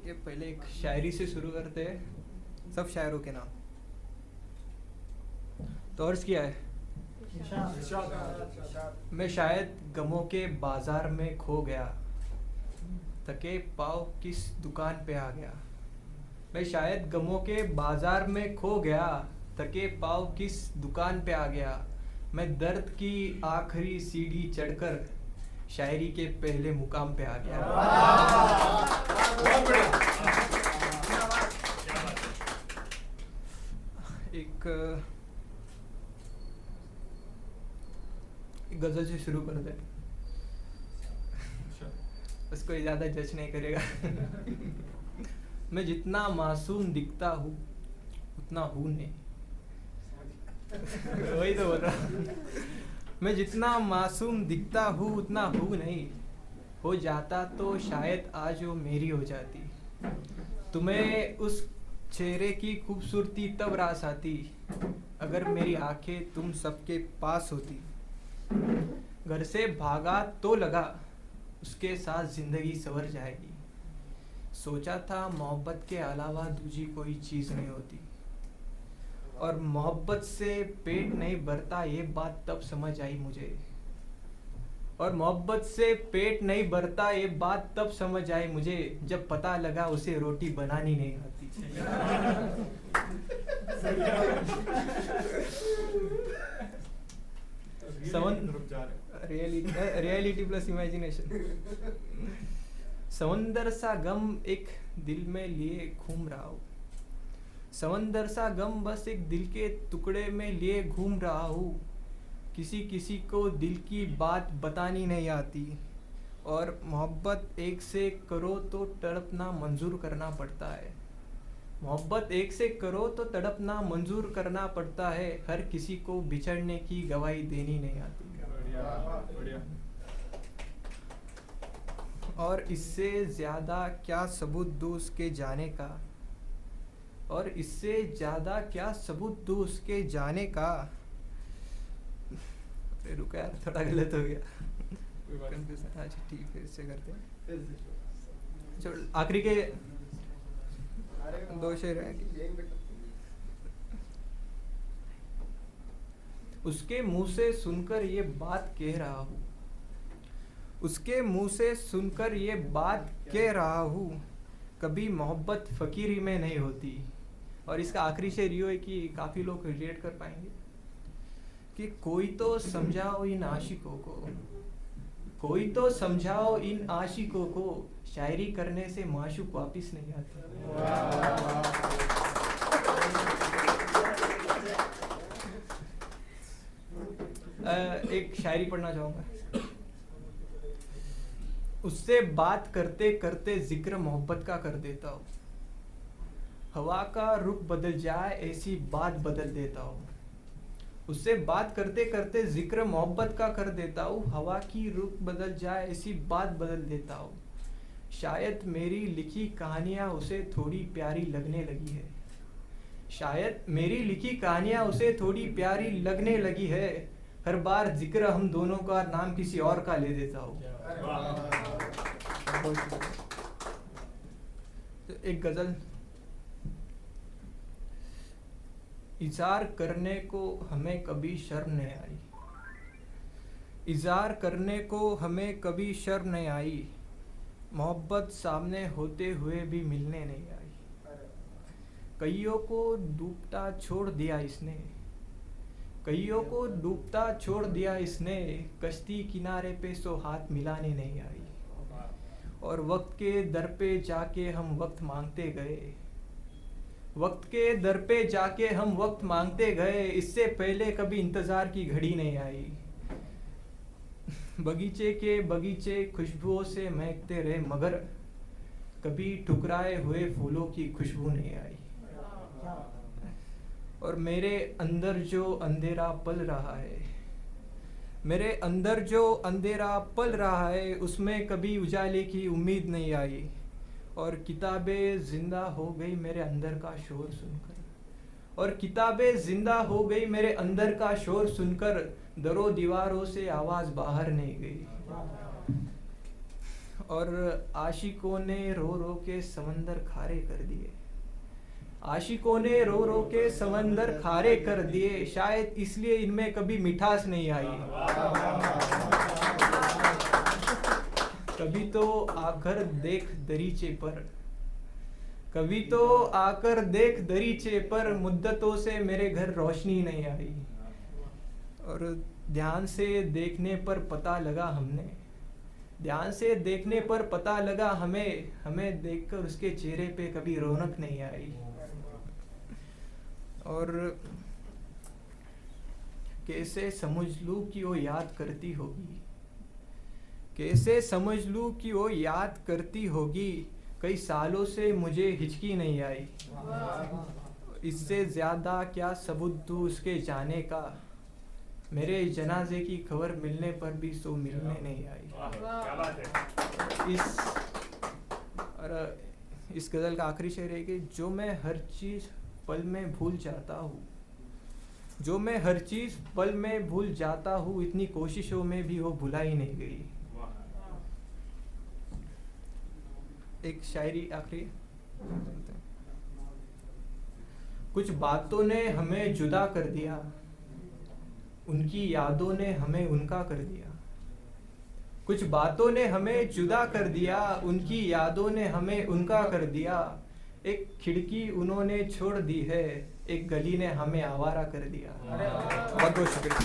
के पहले एक शायरी से शुरू करते हैं, सब शायरों के नाम। तो अर्ज किया है, मैं शायद गमों के बाजार में खो गया, थके पाँव किस दुकान पे आ गया। मैं शायद गमों के बाजार में खो गया, थके पाँव किस दुकान पे आ गया। मैं दर्द की आखिरी सीढ़ी चढ़कर शायरी के पहले मुकाम पे आ गया। एक गजल से शुरू कर दे, उसको ज्यादा जज नहीं करेगा। मैं जितना मासूम दिखता हूँ उतना हूँ नहीं। वही तो बोल रहा। मैं जितना मासूम दिखता हूँ उतना हूँ नहीं। हो जाता तो शायद आज वो मेरी हो जाती। तुम्हें उस चेहरे की खूबसूरती तब रास आती, अगर मेरी आंखें तुम सबके पास होती। घर से भागा तो लगा, उसके साथ जिंदगी संवर जाएगी। सोचा था मोहब्बत के अलावा दूसरी कोई चीज़ नहीं होती, और मोहब्बत से पेट नहीं भरता ये बात तब समझ आई मुझे। और मोहब्बत से पेट नहीं भरता ये बात तब समझ आई मुझे, जब पता लगा उसे रोटी बनानी नहीं आती। Reality plus imagination. समंदर सा गम एक दिल में लिए घूम रहा हूँ। समंदर सा गम बस एक दिल के टुकड़े में लिए घूम रहा हूँ। किसी किसी को दिल की बात बतानी नहीं आती, और मोहब्बत एक से करो तो तड़पना मंजूर करना पड़ता है। मोहब्बत एक से करो तो तड़पना मंजूर करना पड़ता है। हर किसी को बिछड़ने की गवाही देनी नहीं आती। और इससे ज़्यादा क्या सबूत दूँ उसके जाने का, और इससे ज़्यादा क्या सबूत दूँ उसके जाने का। अरे रुका यार, थोड़ा गलत हो गया। अच्छा ठीक है, इससे करते हैं। चलो आखिरी के दो शेर हैं। उसके मुंह से सुनकर ये बात कह रहा हूँ, उसके मुंह से सुनकर ये बात कह रहा हूँ, कभी मोहब्बत फकीरी में नहीं होती। और इसका आखिरी शेर ये है कि काफ़ी लोग रिलेट कर पाएंगे कि कोई तो समझाओ इन आशिकों को, कोई तो समझाओ इन आशिकों को, शायरी करने से माशूक वापिस नहीं आती। एक शायरी पढ़ना चाहूँगा। उससे बात करते करते जिक्र मोहब्बत का कर देता हूँ। हवा का रुख बदल जाए ऐसी बात बदल देता हूँ। उससे बात करते करते जिक्र मोहब्बत का कर देता हूँ। हवा की रुख बदल जाए ऐसी बात बदल देता हूँ। शायद मेरी लिखी कहानियाँ उसे थोड़ी प्यारी लगने लगी है। शायद मेरी लिखी कहानियाँ उसे थोड़ी प्यारी लगने लगी है। हर बार जिक्र हम दोनों का नाम किसी और का ले देता हूँ। तो एक गजल। इज़हार करने को हमें कभी शर्म नहीं आई, इज़हार करने को हमें कभी शर्म नहीं आई। मोहब्बत सामने होते हुए भी मिलने नहीं आई। कईयों को डूबता छोड़ दिया इसने, कईयों को डूबता छोड़ दिया इसने। कश्ती किनारे पे सो हाथ मिलाने नहीं आई। और वक्त के दर पे जाके हम वक्त मांगते गए, वक्त के दर पे जाके हम वक्त मांगते गए। इससे पहले कभी इंतज़ार की घड़ी नहीं आई। बगीचे के बगीचे खुशबुओं से महकते रहे, मगर कभी ठुकराए हुए फूलों की खुशबू नहीं आई। और मेरे अंदर जो अंधेरा पल रहा है, मेरे अंदर जो अंधेरा पल रहा है, उसमें कभी उजाले की उम्मीद नहीं आई। और किताबें जिंदा हो गई मेरे अंदर का शोर सुनकर, और किताबें जिंदा हो गई मेरे अंदर का शोर सुनकर। दरों दीवारों से आवाज़ बाहर नहीं गई। और आशिकों ने रो रो के समंदर खारे कर दिए, आशिकों ने रो रो के समंदर खारे कर दिए, शायद इसलिए इनमें कभी मिठास नहीं आई। कभी तो आकर देख दरीचे पर, कभी तो आकर देख दरीचे पर, मुद्दतों से मेरे घर रोशनी नहीं आई। और ध्यान से देखने पर पता लगा हमने, ध्यान से देखने पर पता लगा हमें, हमें देखकर उसके चेहरे पे कभी रौनक नहीं आई। और कैसे समझ लूं कि वो याद करती होगी, कैसे समझ लूं कि वो याद करती होगी, कई सालों से मुझे हिचकी नहीं आई। इससे ज्यादा क्या सबूत दूं उसके जाने का, मेरे जनाजे की खबर मिलने पर भी सो मिलने नहीं आई। इस गज़ल का आखिरी शेर है कि जो मैं हर चीज़ पल में भूल जाता हूँ, जो मैं हर चीज़ पल में भूल जाता हूँ, इतनी कोशिशों में भी वो भुला ही नहीं गई। एक शायरी आखिरी, कुछ बातों ने हमें जुदा कर दिया, उनकी यादों ने हमें उनका कर दिया। कुछ बातों ने हमें जुदा कर दिया, उनकी यादों ने हमें उनका कर दिया। एक खिड़की उन्होंने छोड़ दी है, एक गली ने हमें आवारा कर दिया। बहुत बहुत शुक्रिया।